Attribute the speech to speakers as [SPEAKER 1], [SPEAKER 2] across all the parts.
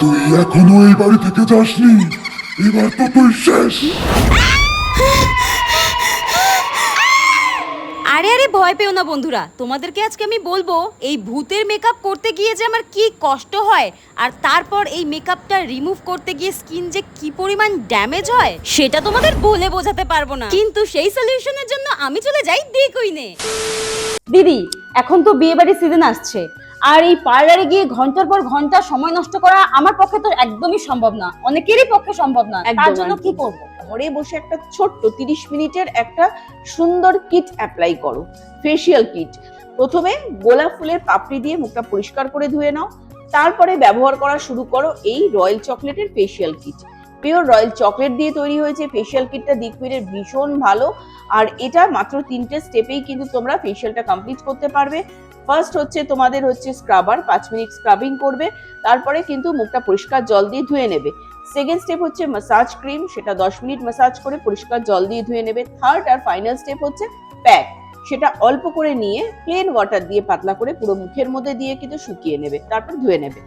[SPEAKER 1] তুই এখনো এই বাড়ি থেকে যাসনি? এবার তো তুই শেষ।
[SPEAKER 2] আরে আরে ভয় পেও না বন্ধুরা, তোমাদেরকে আজকে আমি বলবো এই ভূতের মেকআপ করতে গিয়ে যে আমার কি কষ্ট হয়, আর তারপর এই মেকআপটা রিমুভ করতে গিয়ে স্কিন যে কি পরিমাণ ড্যামেজ হয় সেটা তোমাদের বলে বোঝাতে পারবো না। কিন্তু সেই সলিউশনের জন্য আমি চলে যাই দেখইনে। দিদি, এখন তো বিয়ে বাড়ির সিজন আসছে, আর এই পার্লারে গিয়ে ঘন্টার পর ঘন্টা সময় নষ্ট করা আমার পক্ষে তো একদমই সম্ভব না, অনেকেরই পক্ষে সম্ভব না। তার জন্য কি করব?
[SPEAKER 3] ঘরে বসে একটা ছোট্ট 30 মিনিটের একটা সুন্দর কিট অ্যাপ্লাই করো, ফেসিয়াল কিট। প্রথমে গোলাপ ফুলের পাপড়ি দিয়ে মুখটা পরিষ্কার করে ধুয়ে নাও, তারপরে ব্যবহার করা শুরু করো এই রয়্যাল চকলেটের facial kit. Pure royal chocolate দিয়ে তৈরি হয়েছে ফেসিয়াল কিটটা, লিকুইডের ভীষণ ভালো। আর এটা মাত্র 3টে স্টেপেই কিন্তু তোমরা ফেসিয়ালটা কমপ্লিট করতে পারবে। ফার্স্ট হচ্ছে তোমাদের স্ক্রাবার, 5 মিনিট স্ক্রাবিং করবে, তারপরে কিন্তু মুখটা পরিষ্কার জল দিয়ে ধুয়ে নেবে। সেকেন্ড স্টেপ হচ্ছে মাসাজ ক্রিম, সেটা 10 মিনিট মাসাজ করে পরিষ্কার জল দিয়ে ধুয়ে নেবে। থার্ড আর ফাইনাল স্টেপ হচ্ছে প্যাক, সেটা অল্প করে নিয়ে প্লেন ওয়াটার দিয়ে পাতলা করে পুরো মুখের মধ্যে দিয়ে কিন্তু শুকিয়ে নেবে, তারপর ধুয়ে নেবে।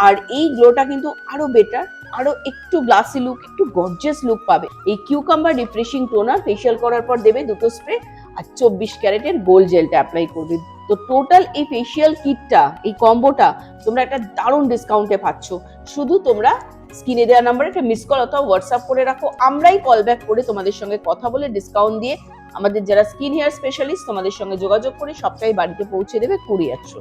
[SPEAKER 3] আর এই গ্লোটা কিন্তু আরো বেটার, আরো একটু গ্লাসি লুক, একটু গর্জিয়াস লুক পাবে। এই কিউকাম্বার রিফ্রেশিং টোনার ফেসিয়াল করার পর দেবে 2টো স্প্রে, আর 24 ক্যারেটের গোল্ড জেলটা অ্যাপ্লাই করবে। তো টোটাল এই ফেসিয়াল কিটটা, এই কম্বোটা তোমরা একটা দারুণ ডিসকাউন্টে পাচ্ছ। শুধু তোমরা স্ক্রিনে দেওয়া নাম্বারে একটা মিস কল অথবা হোয়াটসঅ্যাপ করে রাখো, আমরাই কল ব্যাক করে তোমাদের সঙ্গে কথা বলে ডিসকাউন্ট দিয়ে আমাদের যারা স্কিন হেয়ার স্পেশালিস্ট তোমাদের সঙ্গে যোগাযোগ করে সবটাই বাড়িতে পৌঁছে দেবে কুরিয়ার থ্রু।